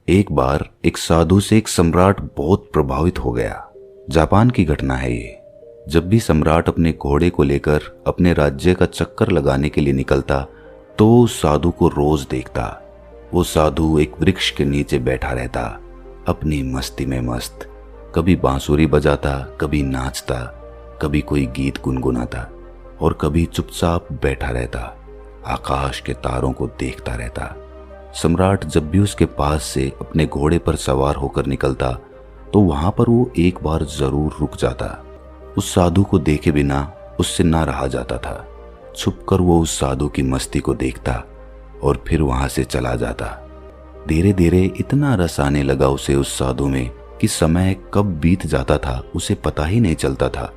एक बार एक साधु से एक सम्राट बहुत प्रभावित हो गया। जापान की घटना है ये। जब भी सम्राट अपने घोड़े को लेकर अपने राज्य का चक्कर लगाने के लिए निकलता तो उस साधु को रोज देखता। वो साधु एक वृक्ष के नीचे बैठा रहता, अपनी मस्ती में मस्त। कभी बांसुरी बजाता, कभी नाचता, कभी कोई गीत गुनगुनाता और कभी चुपचाप बैठा रहता, आकाश के तारों को देखता रहता। सम्राट जब भी उसके पास से अपने घोड़े पर सवार होकर निकलता तो वहां पर वो एक बार जरूर रुक जाता। उस साधु को देखे बिना उससे ना रहा जाता था। छुपकर वो उस साधु की मस्ती को देखता और फिर वहां से चला जाता। धीरे धीरे इतना रस आने लगा उसे उस साधु में कि समय कब बीत जाता था उसे पता ही नहीं चलता था।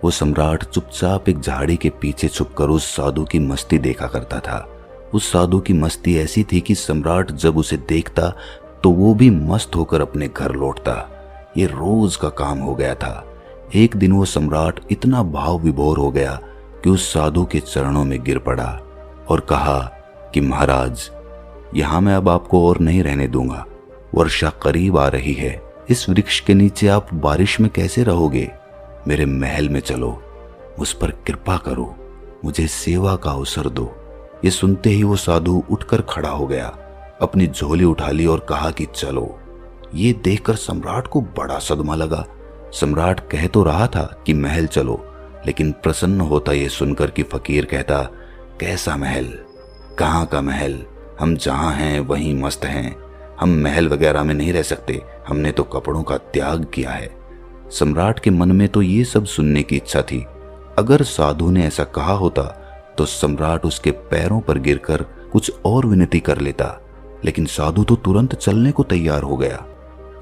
वो सम्राट चुपचाप एक झाड़ी के पीछे छुपकर उस साधु की मस्ती देखा करता था। उस साधु की मस्ती ऐसी थी कि सम्राट जब उसे देखता तो वो भी मस्त होकर अपने घर लौटता। ये रोज का काम हो गया था। एक दिन वो सम्राट इतना भाव विभोर हो गया कि उस साधु के चरणों में गिर पड़ा और कहा कि महाराज, यहां मैं अब आपको और नहीं रहने दूंगा। वर्षा करीब आ रही है। इस वृक्ष के नीचे आप बारिश में कैसे रहोगे? मेरे महल में चलो, मुझ पर कृपा करो, मुझे सेवा का अवसर दो। ये सुनते ही वो साधु उठकर खड़ा हो गया, अपनी झोली उठा ली और कहा कि चलो। ये देखकर सम्राट को बड़ा सदमा लगा। सम्राट कह तो रहा था कि महल चलो, लेकिन प्रसन्न होता ये सुनकर कि फकीर कहता, कैसा महल, कहाँ का महल? हम जहाँ हैं वहीं मस्त हैं। हम महल वगैरह में नहीं रह सकते, हमने तो कपड़ों का त्याग किया है। सम्राट के मन में तो ये सब सुनने की इच्छा थी। अगर साधु ने ऐसा कहा होता तो सम्राट उसके पैरों पर गिरकर कुछ और विनती कर लेता, लेकिन साधु तो तुरंत चलने को तैयार हो गया।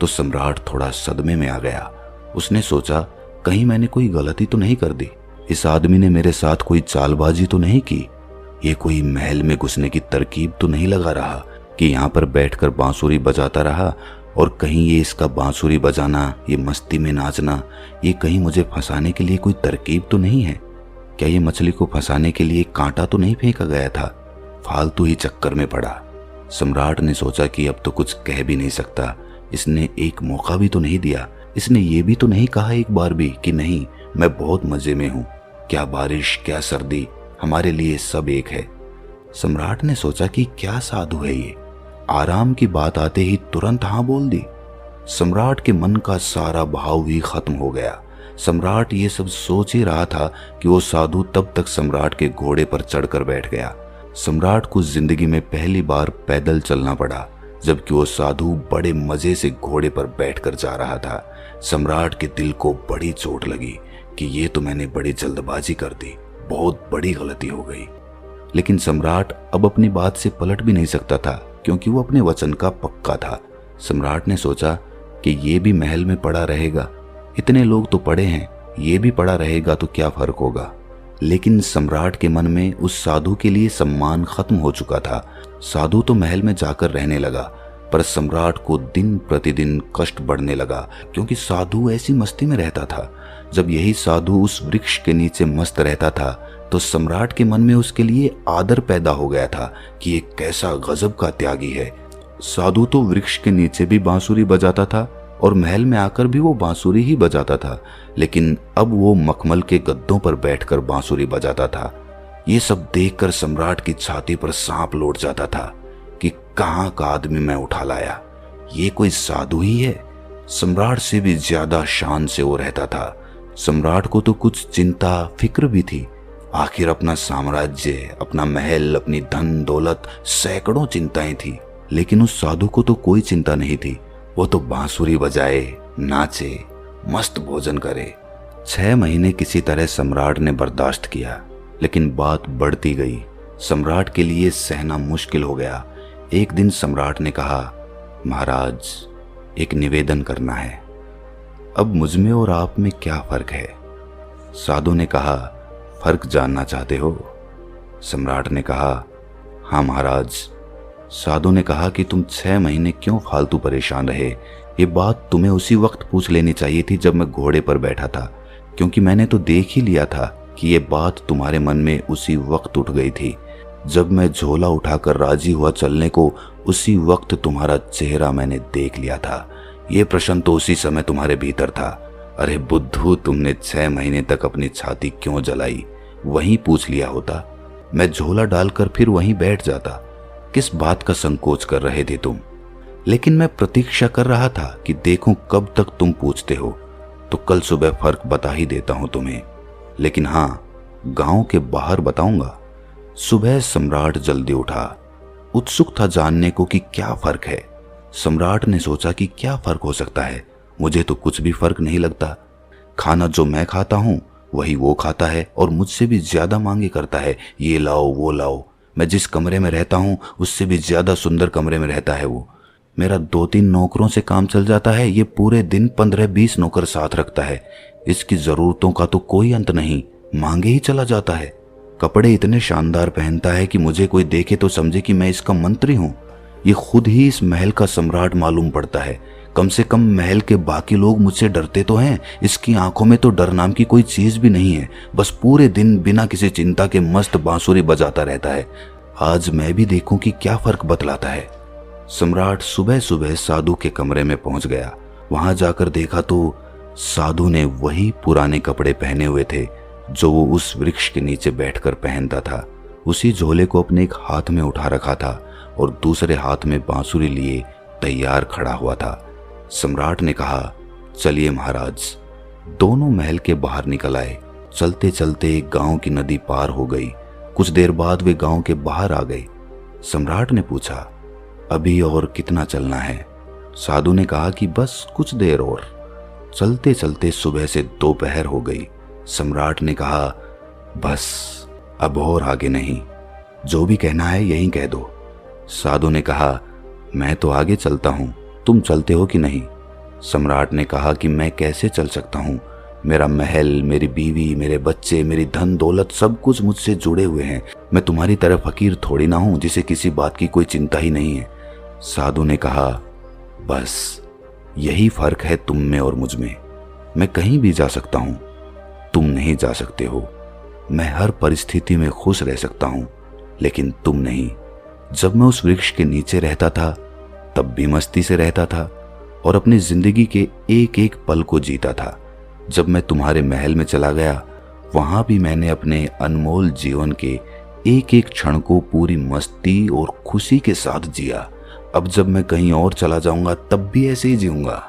तो सम्राट थोड़ा सदमे में आ गया। उसने सोचा, कहीं मैंने कोई गलती तो नहीं कर दी? इस आदमी ने मेरे साथ कोई चालबाजी तो नहीं की? ये कोई महल में घुसने की तरकीब तो नहीं लगा रहा कि यहाँ पर बैठकर बांसुरी बजाता रहा और कहीं ये इसका बांसुरी बजाना, ये मस्ती में नाचना, ये कहीं मुझे फंसाने के लिए कोई तरकीब तो नहीं है? क्या ये मछली को फंसाने के लिए कांटा तो नहीं फेंका गया था? फालतू ही चक्कर में पड़ा। सम्राट ने सोचा कि अब तो कुछ कह भी नहीं सकता। इसने एक मौका भी तो नहीं दिया। इसने ये भी तो नहीं कहा एक बार भी कि नहीं, मैं बहुत मजे में हूं। क्या बारिश, क्या सर्दी, हमारे लिए सब एक है। सम्राट ने सोचा कि क्या साधु है ये, आराम की बात आते ही तुरंत हाँ बोल दी। सम्राट के मन का सारा भाव भी खत्म हो गया। सम्राट ये सब सोच ही रहा था कि वो साधु तब तक सम्राट के घोड़े पर चढ़कर बैठ गया। सम्राट को जिंदगी में पहली बार पैदल चलना पड़ा, जबकि वो साधु बड़े मजे से घोड़े पर बैठकर जा रहा था। सम्राट के दिल को बड़ी चोट लगी कि ये तो मैंने बड़ी जल्दबाजी कर दी, बहुत बड़ी गलती हो गई। लेकिन सम्राट अब अपनी बात से पलट भी नहीं सकता था, क्योंकि वो अपने वचन का पक्का था। सम्राट ने सोचा कि ये भी महल में पड़ा रहेगा, इतने लोग तो पड़े हैं, ये भी पड़ा रहेगा तो क्या फर्क होगा। लेकिन सम्राट के मन में उस साधु के लिए सम्मान खत्म हो चुका था। साधु तो महल में जाकर रहने लगा, पर सम्राट को दिन प्रतिदिन कष्ट बढ़ने लगा, क्योंकि साधु ऐसी मस्ती में रहता था। जब यही साधु उस वृक्ष के नीचे मस्त रहता था तो सम्राट के मन में उसके लिए आदर पैदा हो गया था कि ये कैसा गजब का त्यागी है। साधु तो वृक्ष के नीचे भी बांसुरी बजाता था और महल में आकर भी वो बांसुरी ही बजाता था, लेकिन अब वो मखमल के गद्दों पर बैठकर बांसुरी बजाता था। ये सब देखकर सम्राट की छाती पर सांप लौट जाता था कि कहाँ का आदमी मैं उठा लाया, ये कोई साधु ही है। सम्राट से भी ज्यादा शान से वो रहता था। सम्राट को तो कुछ चिंता फिक्र भी थी। आखिर अपना साम्राज्य, अपना महल, अपनी धन दौलत, सैकड़ों चिंताएं थी, लेकिन उस साधु को तो कोई चिंता नहीं थी। वो तो बांसुरी बजाए, नाचे, मस्त भोजन करे। 6 महीने किसी तरह सम्राट ने बर्दाश्त किया, लेकिन बात बढ़ती गई। सम्राट के लिए सहना मुश्किल हो गया। एक दिन सम्राट ने कहा, महाराज, एक निवेदन करना है। अब मुझमें और आप में क्या फर्क है? साधु ने कहा, फर्क जानना चाहते हो? सम्राट ने कहा, हाँ महाराज। साधु ने कहा कि तुम 6 महीने क्यों फालतू परेशान रहे? ये बात तुम्हें उसी वक्त पूछ लेनी चाहिए थी जब मैं घोड़े पर बैठा था, क्योंकि मैंने तो देख ही लिया था कि ये बात तुम्हारे मन में उसी वक्त उठ गई थी जब मैं झोला उठाकर राजी हुआ चलने को, उसी वक्त तुम्हारा चेहरा मैंने देख लिया था। ये प्रश्न तो उसी समय तुम्हारे भीतर था। अरे बुद्धू, तुमने 6 महीने तक अपनी छाती क्यों जलाई? वहीं पूछ लिया होता, मैं झोला डालकर फिर वहीं बैठ जाता। किस बात का संकोच कर रहे थे तुम? लेकिन मैं प्रतीक्षा कर रहा था कि देखूं कब तक तुम पूछते हो, तो कल सुबह फर्क बता ही देता हूं तुम्हें। लेकिन हाँ, गांव के बाहर बताऊंगा। सुबह सम्राट जल्दी उठा, उत्सुक था जानने को कि क्या फर्क है। सम्राट ने सोचा कि क्या फर्क हो सकता है, मुझे तो कुछ भी फर्क नहीं लगता। खाना जो मैं खाता हूं वही वो खाता है और मुझसे भी ज्यादा मांगे करता है, ये लाओ वो लाओ। मैं जिस कमरे में रहता हूं उससे भी ज्यादा सुंदर कमरे में रहता है वो। मेरा 2-3 नौकरों से काम चल जाता है, ये पूरे दिन 15-20 नौकर साथ रखता है। इसकी जरूरतों का तो कोई अंत नहीं, मांगे ही चला जाता है। कपड़े इतने शानदार पहनता है कि मुझे कोई देखे तो समझे कि मैं इसका मंत्री हूँ। ये खुद ही इस महल का सम्राट मालूम पड़ता है। कम से कम महल के बाकी लोग मुझसे डरते तो हैं, इसकी आंखों में तो डर नाम की कोई चीज भी नहीं है। बस पूरे दिन बिना किसी चिंता के मस्त बांसुरी बजाता रहता है। आज मैं भी देखूं कि क्या फर्क बतलाता है। सम्राट सुबह सुबह साधु के कमरे में पहुंच गया। वहां जाकर देखा तो साधु ने वही पुराने कपड़े पहने हुए थे जो वो उस वृक्ष के नीचे बैठकर पहनता था। उसी झोले को अपने एक हाथ में उठा रखा था और दूसरे हाथ में बांसुरी लिए तैयार खड़ा हुआ था। सम्राट ने कहा, चलिए महाराज। दोनों महल के बाहर निकल आए। चलते चलते एक गांव की नदी पार हो गई। कुछ देर बाद वे गांव के बाहर आ गए। सम्राट ने पूछा, अभी और कितना चलना है? साधु ने कहा कि बस कुछ देर और। चलते चलते सुबह से दोपहर हो गई। सम्राट ने कहा, बस अब और आगे नहीं, जो भी कहना है यहीं कह दो। साधु ने कहा, मैं तो आगे चलता हूं, तुम चलते हो कि नहीं? सम्राट ने कहा कि मैं कैसे चल सकता हूं? मेरा महल, मेरी बीवी, मेरे बच्चे, मेरी धन दौलत सब कुछ मुझसे जुड़े हुए हैं। मैं तुम्हारी तरह फकीर थोड़ी ना हूं जिसे किसी बात की कोई चिंता ही नहीं है। साधु ने कहा, बस यही फर्क है तुम में और मुझ में। मैं कहीं भी जा सकता हूं, तुम नहीं जा सकते हो। मैं हर परिस्थिति में खुश रह सकता हूं, लेकिन तुम नहीं। जब मैं उस वृक्ष के नीचे रहता था तब भी मस्ती से रहता था और अपनी जिंदगी के एक एक पल को जीता था। जब मैं तुम्हारे महल में चला गया वहां भी मैंने अपने अनमोल जीवन के एक एक क्षण को पूरी मस्ती और खुशी के साथ जिया। अब जब मैं कहीं और चला जाऊंगा तब भी ऐसे ही जीऊंगा।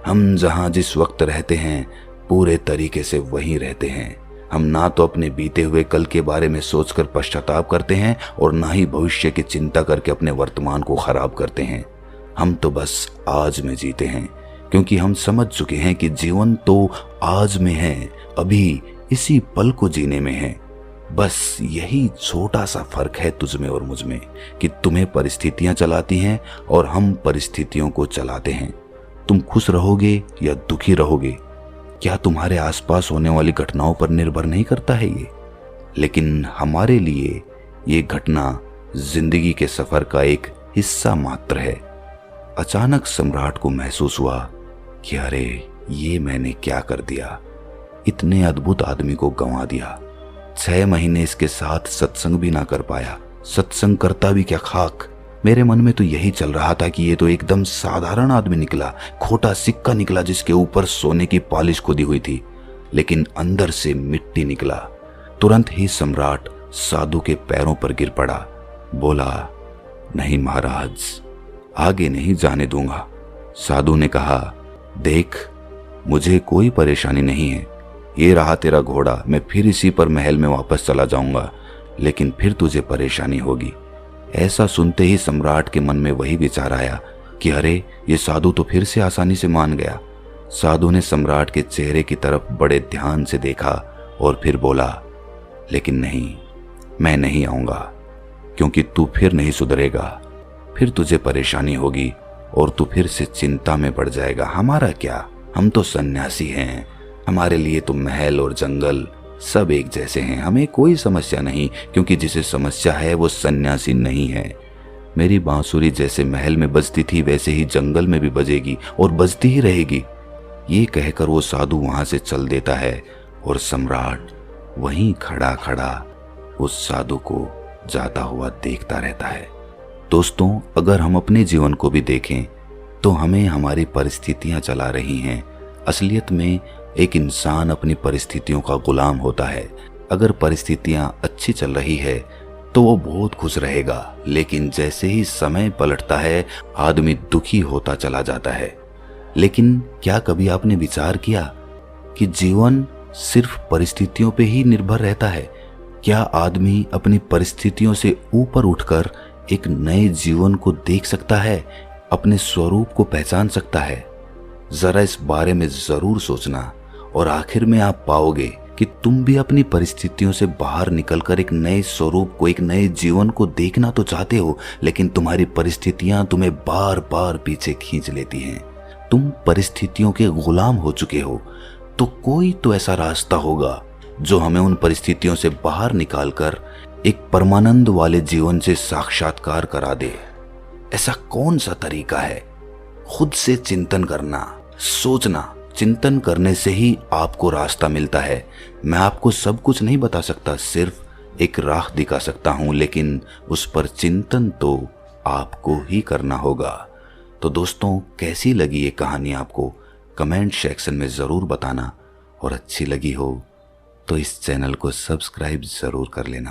हम जहां जिस वक्त रहते हैं पूरे तरीके से वहीं रहते हैं। हम ना तो अपने बीते हुए कल के बारे में सोचकर पश्चाताप करते हैं और ना ही भविष्य की चिंता करके अपने वर्तमान को खराब करते हैं। हम तो बस आज में जीते हैं, क्योंकि हम समझ चुके हैं कि जीवन तो आज में है, अभी इसी पल को जीने में है। बस यही छोटा सा फर्क है तुझ में और मुझ में कि तुम्हें परिस्थितियां चलाती हैं और हम परिस्थितियों को चलाते हैं। तुम खुश रहोगे या दुखी रहोगे, क्या तुम्हारे आसपास होने वाली घटनाओं पर निर्भर नहीं करता है ये? लेकिन हमारे लिए ये घटना जिंदगी के सफर का एक हिस्सा मात्र है। अचानक सम्राट को महसूस हुआ कि अरे ये मैंने क्या कर दिया, इतने अद्भुत आदमी को गंवा दिया। 6 महीने इसके साथ सत्संग भी ना कर पाया। सत्संग करता भी क्या खाक। मेरे मन में तो यही चल रहा था कि ये तो एकदम साधारण आदमी निकला, खोटा सिक्का निकला जिसके ऊपर सोने की पॉलिश खुदी हुई थी, लेकिन अंदर से मिट्टी निकला। तुरंत ही सम्राट साधु के पैरों पर गिर पड़ा। बोला, नहीं महाराज, आगे नहीं जाने दूंगा। साधु ने कहा, देख मुझे कोई परेशानी नहीं है, ये रहा तेरा घोड़ा, मैं फिर इसी पर महल में वापस चला जाऊंगा, लेकिन फिर तुझे परेशानी होगी। ऐसा सुनते ही सम्राट के मन में वही विचार आया कि अरे ये साधु तो फिर से आसानी से मान गया। साधु ने सम्राट के चेहरे की तरफ बड़े ध्यान से देखा और फिर बोला, लेकिन नहीं, मैं नहीं आऊंगा, क्योंकि तू फिर नहीं सुधरेगा। फिर तुझे परेशानी होगी और तू फिर से चिंता में पड़ जाएगा। हमारा क्या, हम तो सन्यासी हैं, हमारे लिए तो महल और जंगल सब एक जैसे हैं। हमें कोई समस्या नहीं, क्योंकि जिसे समस्या है वो सन्यासी नहीं है। मेरी बांसुरी जैसे महल में बजती थी वैसे ही जंगल में भी बजेगी और बजती ही रहेगी। ये कहकर वो साधु वहां से चल देता है और सम्राट वहीं खड़ा खड़ा उस साधु को जाता हुआ देखता रहता है। दोस्तों, अगर हम अपने जीवन को भी देखें तो हमें हमारी परिस्थितियां चला रही हैं। असलियत में एक इंसान अपनी परिस्थितियों का गुलाम होता है। अगर परिस्थितियां अच्छी चल रही है तो वो बहुत खुश रहेगा, लेकिन जैसे ही समय पलटता है आदमी दुखी होता चला जाता है। लेकिन क्या कभी आपने विचार किया कि जीवन सिर्फ परिस्थितियों पे ही निर्भर रहता है? क्या आदमी अपनी परिस्थितियों से ऊपर उठकर एक नए जीवन को देख सकता है, अपने स्वरूप को पहचान सकता है? जरा इस बारे में जरूर सोचना और आखिर में आप पाओगे कि तुम भी अपनी परिस्थितियों से बाहर निकलकर एक नए स्वरूप को, एक नए जीवन को देखना तो चाहते हो, लेकिन तुम्हारी परिस्थितियां तुम्हें बार बार पीछे खींच लेती हैं। तुम परिस्थितियों के गुलाम हो चुके हो। तो कोई तो ऐसा रास्ता होगा जो हमें उन परिस्थितियों से बाहर निकालकर एक परमानंद वाले जीवन से साक्षात्कार करा दे। ऐसा कौन सा तरीका है? खुद से चिंतन करना, सोचना। चिंतन करने से ही आपको रास्ता मिलता है। मैं आपको सब कुछ नहीं बता सकता, सिर्फ एक राह दिखा सकता हूं, लेकिन उस पर चिंतन तो आपको ही करना होगा। तो दोस्तों, कैसी लगी ये कहानी आपको कमेंट सेक्शन में ज़रूर बताना, और अच्छी लगी हो तो इस चैनल को सब्सक्राइब ज़रूर कर लेना।